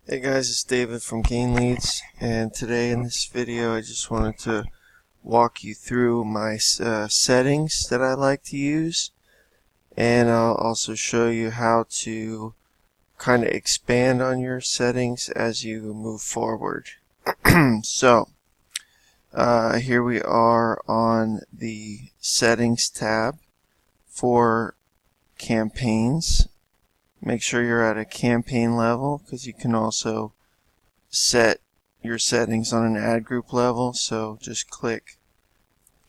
Hey guys, it's David from Gain Leads, and today in this video I just wanted to walk you through my settings that I like to use, and I'll also show you how to kind of expand on your settings as you move forward. So here we are on the settings tab for campaigns. Make sure you're at a campaign level, because you can also set your settings on an ad group level. So just click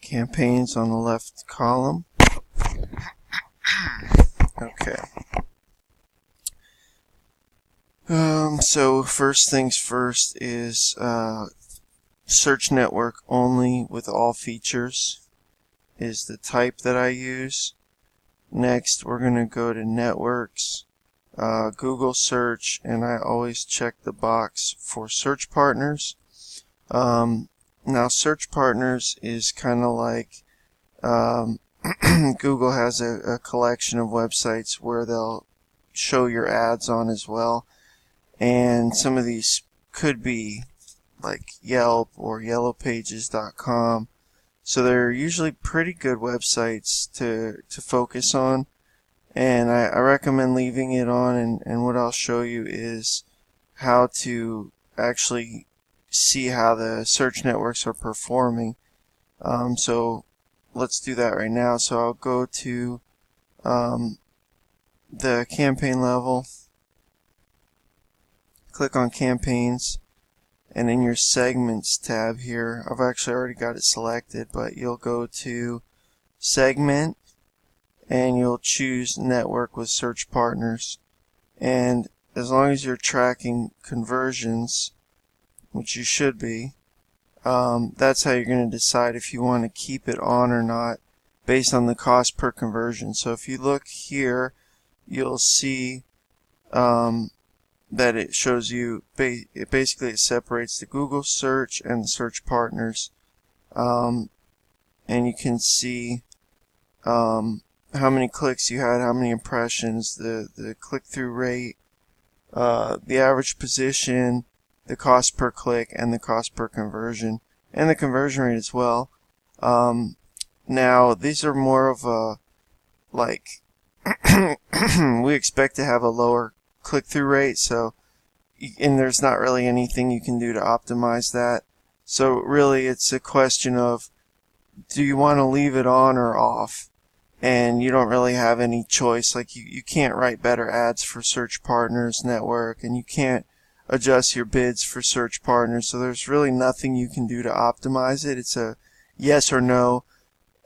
campaigns on the left column. Okay. So first things first is search network only with all features is the type that I use. Next we're going to go to networks, Google search, and I always check the box for search partners. Now search partners is kind of like Google has a collection of websites where they'll show your ads on as well, and some of these could be like Yelp or yellowpages.com, so they're usually pretty good websites to focus on. And I recommend leaving it on, and what I'll show you is how to actually see how the search networks are performing. So let's do that right now. So I'll go to the campaign level, click on campaigns, and in your segments tab here, I've actually already got it selected, but you'll go to segment, and you'll choose network with search partners, and as long as you're tracking conversions, which you should be, that's how you're going to decide if you want to keep it on or not based on the cost per conversion. So if you look here, you'll see that it shows you basically it separates the Google search and the search partners, and you can see how many clicks you had, how many impressions, the click-through rate, the average position, the cost per click, and the cost per conversion, and the conversion rate as well. Now these are more of a like we expect to have a lower click-through rate, so and there's not really anything you can do to optimize that. So really it's a question of, do you want to leave it on or off? And you don't really have any choice. Like you can't write better ads for search partners network, and you can't adjust your bids for search partners, so there's really nothing you can do to optimize it. It's a yes or no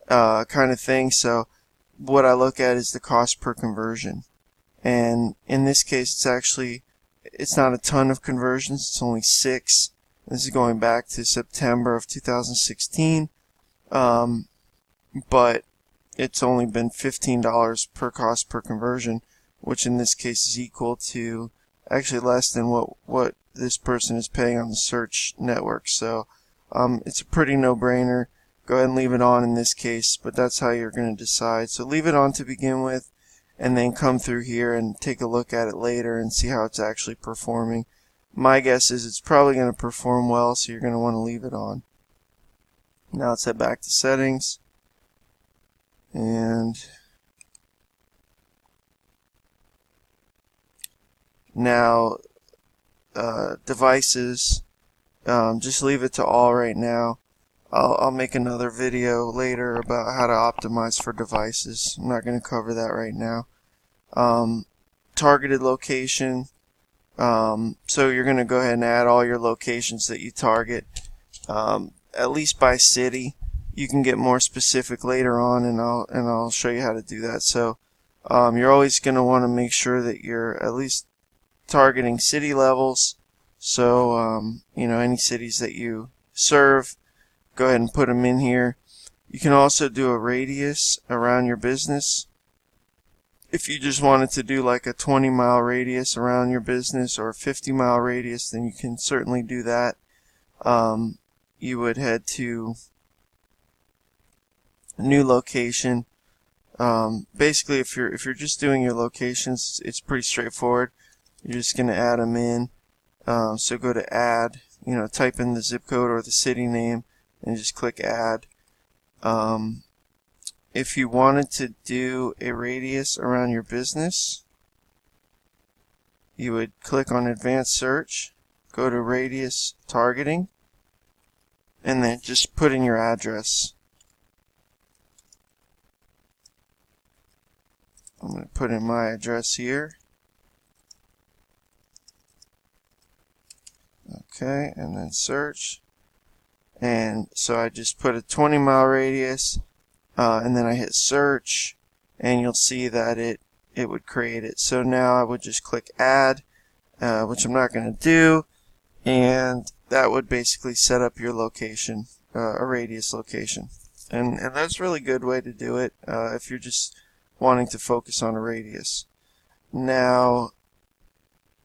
kind of thing. So what I look at is the cost per conversion, and in this case it's not a ton of conversions, it's only 6. This is going back to September of 2016, but it's only been $15 per cost per conversion, which in this case is equal to actually less than what this person is paying on the search network. So it's a pretty no-brainer. Go ahead and leave it on in this case, but that's how you're going to decide. So leave it on to begin with, and then come through here and take a look at it later and see how it's actually performing. My guess is it's probably going to perform well, so you're going to want to leave it on. Now let's head back to settings. And now devices, just leave it to all right now. I'll make another video later about how to optimize for devices. I'm not going to cover that right now. Targeted location, so you're going to go ahead and add all your locations that you target, at least by city. You can get more specific later on, and I'll show you how to do that. So you're always going to want to make sure that you're at least targeting city levels. So any cities that you serve, go ahead and put them in here. You can also do a radius around your business. If you just wanted to do like a 20-mile radius around your business or a 50-mile radius, then you can certainly do that. You would head to new location. Basically, if you're just doing your locations, it's pretty straightforward. You're just going to add them in. So go to add, type in the zip code or the city name and just click add. If you wanted to do a radius around your business, you would click on advanced search, go to radius targeting, and then just put in your address. I'm going to put in my address here. Okay, and then search. And so I just put a 20-mile radius, and then I hit search, and you'll see that it would create it. So now I would just click add, which I'm not going to do, and that would basically set up your location, a radius location. And that's a really good way to do it if you're just wanting to focus on a radius. Now,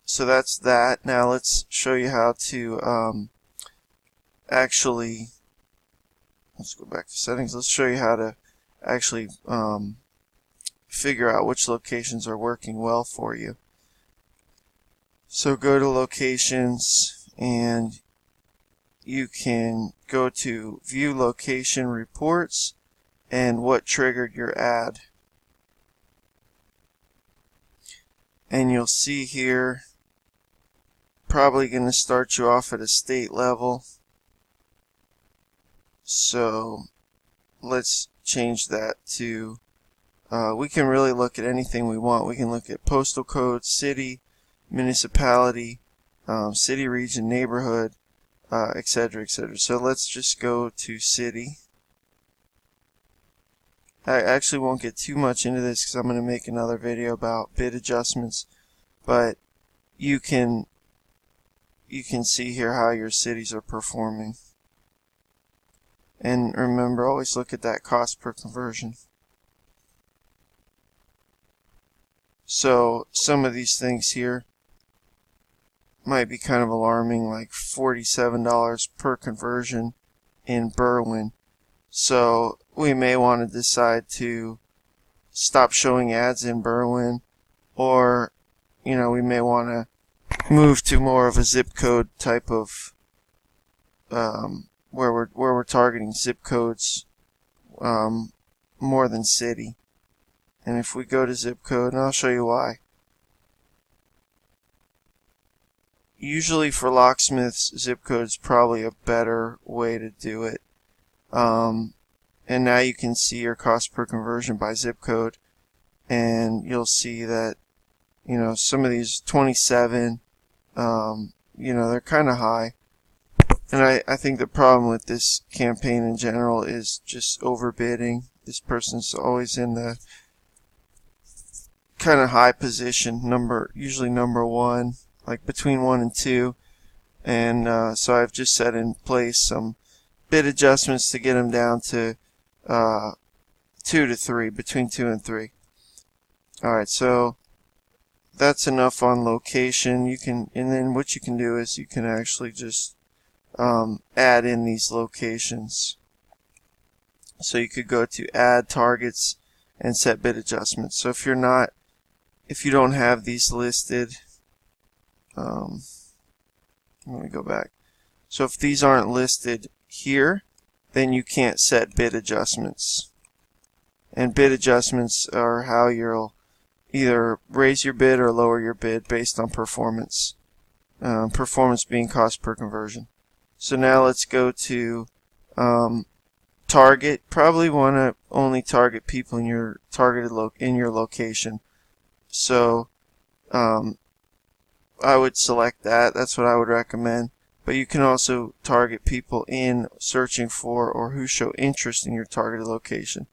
so that's that. Now let's show you how to actually, let's go back to settings. Let's show you how to actually figure out which locations are working well for you. So go to locations, and you can go to view location reports and what triggered your ad. And you'll see here, probably going to start you off at a state level. So let's change that to, we can really look at anything we want. We can look at postal code, city, municipality, city, region, neighborhood, etc., etc. So let's just go to city. I actually won't get too much into this because I'm going to make another video about bid adjustments, but you can see here how your cities are performing. And remember, always look at that cost per conversion. So some of these things here might be kind of alarming, like $47 per conversion in Berwyn. So we may want to decide to stop showing ads in Berwyn, or we may want to move to more of a zip code type of where we're targeting zip codes more than city. And if we go to zip code, and I'll show you why. Usually for locksmiths, zip code is probably a better way to do it. And now you can see your cost per conversion by zip code, and you'll see that some of these 27, they're kind of high. And I think the problem with this campaign in general is just overbidding. This person's always in the kind of high position, usually number one, like between 1 and 2. And so I've just set in place some bid adjustments to get them down to 2 to 3, between 2 and 3. Alright, so that's enough on location. And then what you can do is you can actually just add in these locations. So you could go to add targets and set bid adjustments. So if you don't have these listed, let me go back. So if these aren't listed here, then you can't set bid adjustments. And bid adjustments are how you'll either raise your bid or lower your bid based on performance. Performance being cost per conversion. So now let's go to target. Probably want to only target people in your targeted in your location. So I would select that. That's what I would recommend. But you can also target people in searching for or who show interest in your targeted location.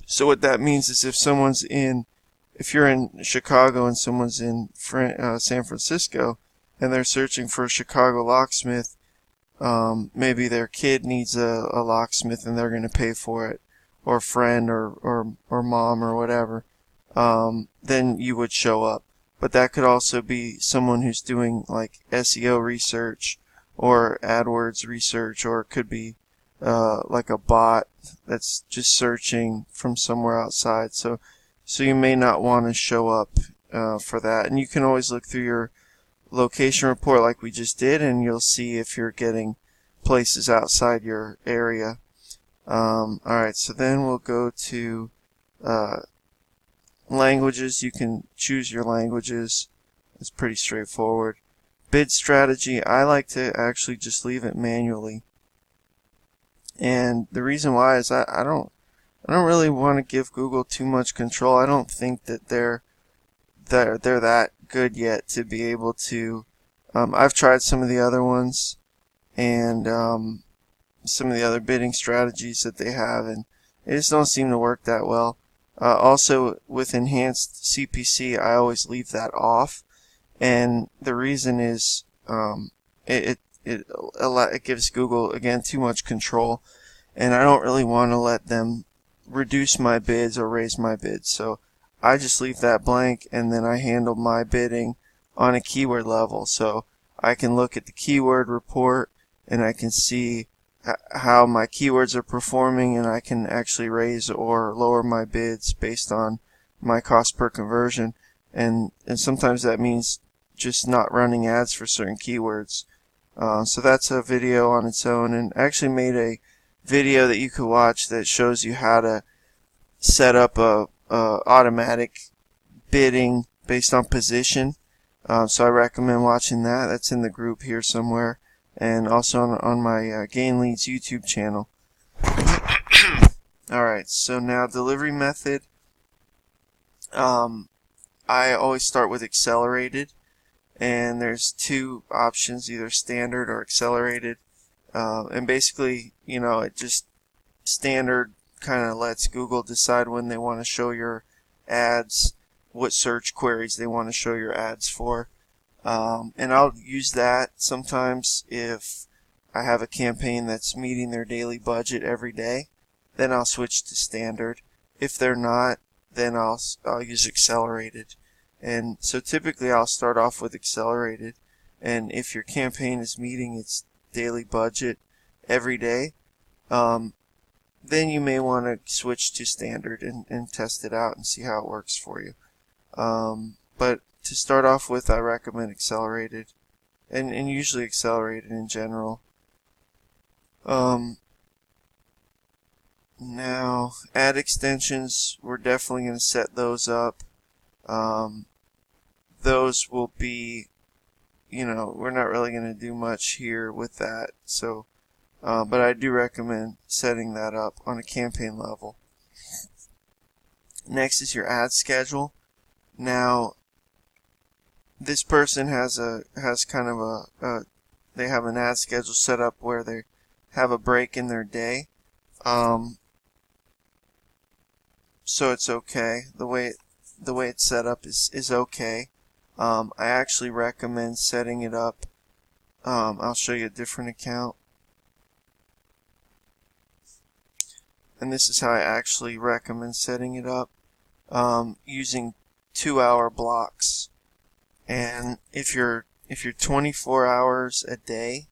So what that means is if you're in Chicago and someone's in San Francisco and they're searching for a Chicago locksmith, maybe their kid needs a locksmith and they're going to pay for it, or a friend or mom or whatever, then you would show up. But that could also be someone who's doing like SEO research or Adwords research, or it could be like a bot that's just searching from somewhere outside. So you may not want to show up for that. And you can always look through your location report like we just did, and you'll see if you're getting places outside your area. Alright, so then we'll go to languages. You can choose your languages. It's pretty straightforward. Bid strategy, I like to actually just leave it manually. And the reason why is I don't really want to give Google too much control. I don't think that they're that good yet to be able to. I've tried some of the other ones and some of the other bidding strategies that they have, and they just don't seem to work that well. Also, with enhanced CPC, I always leave that off, and the reason is it gives Google again too much control, and I don't really want to let them reduce my bids or raise my bids. So I just leave that blank, and then I handle my bidding on a keyword level. So I can look at the keyword report and I can see how my keywords are performing, and I can actually raise or lower my bids based on my cost per conversion. And sometimes that means just not running ads for certain keywords. So that's a video on its own, and I actually made a video that you could watch that shows you how to set up a automatic bidding based on position. So I recommend watching that. That's in the group here somewhere, and also on my Gain Leads YouTube channel. Alright, so now delivery method. I always start with accelerated, and there's two options, either standard or accelerated. And basically, it just standard kind of lets Google decide when they want to show your ads, what search queries they want to show your ads for. And I'll use that sometimes if I have a campaign that's meeting their daily budget every day. Then I'll switch to standard. If they're not, then I'll use accelerated. And so typically I'll start off with accelerated. And if your campaign is meeting its daily budget every day, then you may want to switch to standard and test it out and see how it works for you. But to start off with, I recommend accelerated, and usually accelerated in general. Now, ad extensions, we're definitely going to set those up. Those will be, we're not really going to do much here with that. So, but I do recommend setting that up on a campaign level. Next is your ad schedule. Now, this person has kind of they have an ad schedule set up where they have a break in their day. So it's okay. The way it's set up is okay. I actually recommend setting it up. I'll show you a different account. And this is how I actually recommend setting it up, using 2-hour blocks. And if you're 24 hours a day,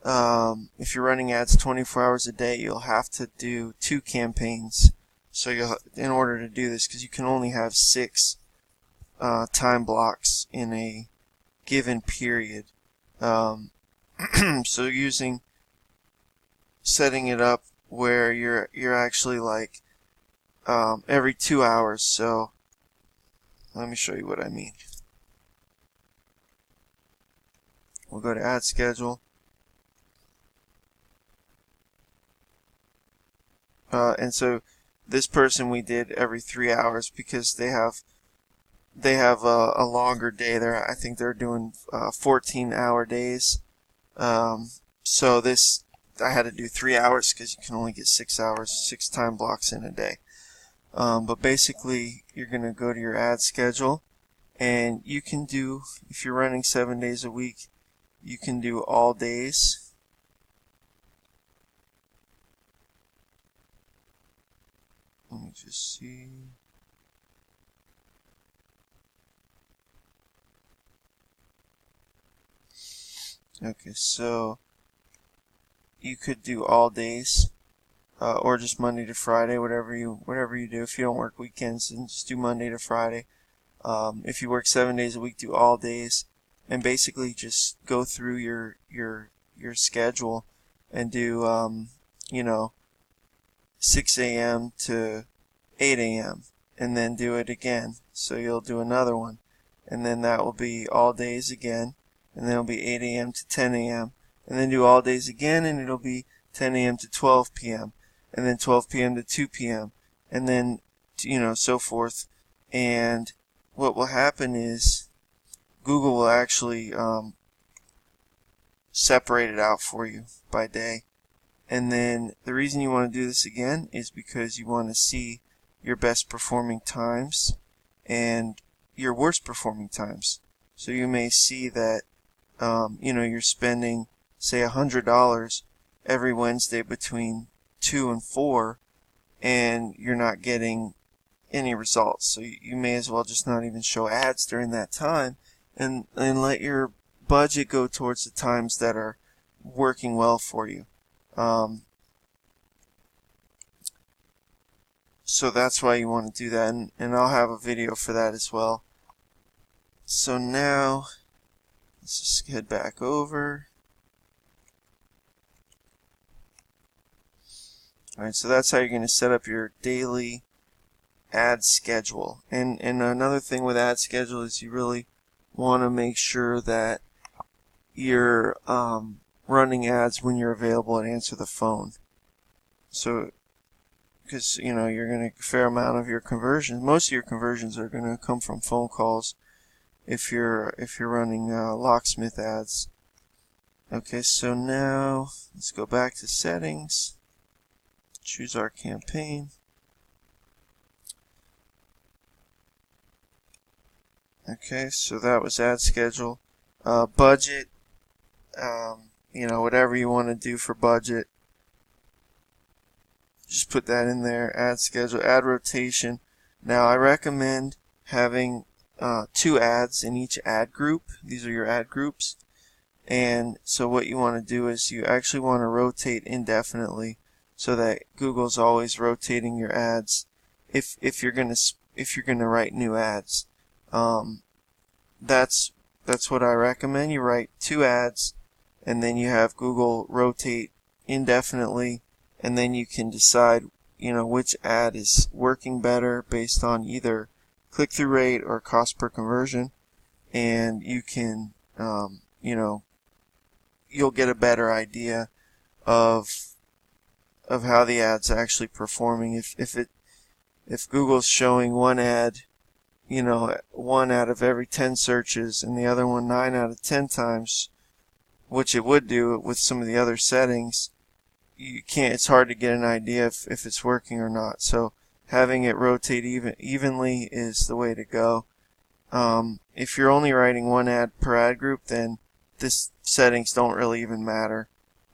if you're running ads 24 hours a day, you'll have to do 2 campaigns. So in order to do this, because you can only have 6 time blocks in a given period. So setting it up where you're actually like every 2 hours. So let me show you what I mean. We'll go to ad schedule. And so this person we did every 3 hours because they have a longer day there. I think they're doing 14-hour days. So this I had to do 3 hours because you can only get 6 hours, 6 time blocks in a day. But basically, you're going to go to your ad schedule, and you can do, if you're running 7 days a week, you can do all days. Let me just see. Okay, so you could do all days, or just Monday to Friday, whatever you do. If you don't work weekends, then just do Monday to Friday. If you work 7 days a week, do all days. and basically just go through your schedule and do you know, 6 a.m. to 8 a.m. and then do it again. So you'll do another one, and then that will be all days again, and then it'll be 8 a.m. to 10 a.m. and then do all days again, and it'll be 10 a.m. to 12 p.m. and then 12 p.m. to 2 p.m. and then, you know, so forth. And what will happen is Google will actually separate it out for you by day. And then the reason you want to do this again is because you want to see your best performing times and your worst performing times. So you may see that you know, you're spending, say, $100 every Wednesday between 2 and 4, and you're not getting any results. So you may as well just not even show ads during that time, and let your budget go towards the times that are working well for you. So that's why you want to do that, and I'll have a video for that as well. So now let's just head back over. Alright, so that's how you're going to set up your daily ad schedule. And another thing with ad schedule is you really want to make sure that you're running ads when you're available and answer the phone. So, because, you know, you're going to a fair amount of your conversions, most of your conversions are going to come from phone calls if you're running locksmith ads. Okay, so now let's go back to settings, choose our campaign. Okay, so that was ad schedule. Budget, you know, whatever you want to do for budget, just put that in there. Ad schedule, ad rotation. Now I recommend having 2 ads in each ad group. These are your ad groups. And so what you want to do is you actually want to rotate indefinitely, so that Google's always rotating your ads if you're gonna write new ads. That's what I recommend. You write 2 ads, and then you have Google rotate indefinitely, and then you can decide, you know, which ad is working better based on either click-through rate or cost per conversion, and you can, you know, you'll get a better idea of how the ad's actually performing. If Google's showing one ad, you know, 1 out of every 10 searches, and the other one 9 out of 10 times, which it would do with some of the other settings, you can't. It's hard to get an idea if it's working or not. So having it rotate evenly is the way to go. If you're only writing 1 ad per ad group, then this settings don't really even matter.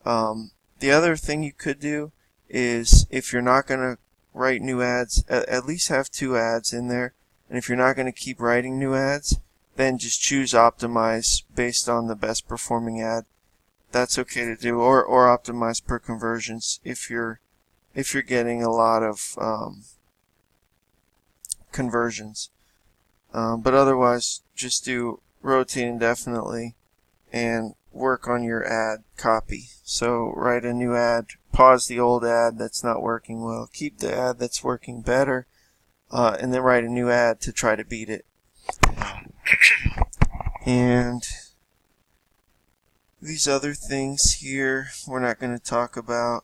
The other thing you could do is, if you're not going to write new ads, at least have 2 ads in there. And if you're not going to keep writing new ads, then just choose optimize based on the best performing ad. That's okay to do, or optimize per conversions if you're getting a lot of conversions. But otherwise, just do rotate indefinitely and work on your ad copy. So write a new ad, pause the old ad that's not working well, keep the ad that's working better, and then write a new ad to try to beat it. And these other things here we're not going to talk about.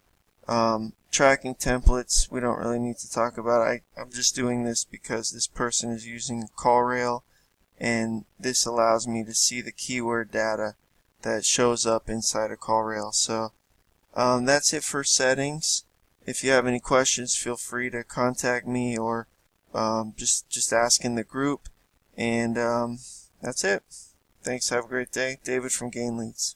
Tracking templates we don't really need to talk about. I'm just doing this because this person is using CallRail, and this allows me to see the keyword data that shows up inside of CallRail. So that's it for settings. If you have any questions, feel free to contact me, or just ask in the group. And that's it. Thanks. Have a great day. David from Gain Leads.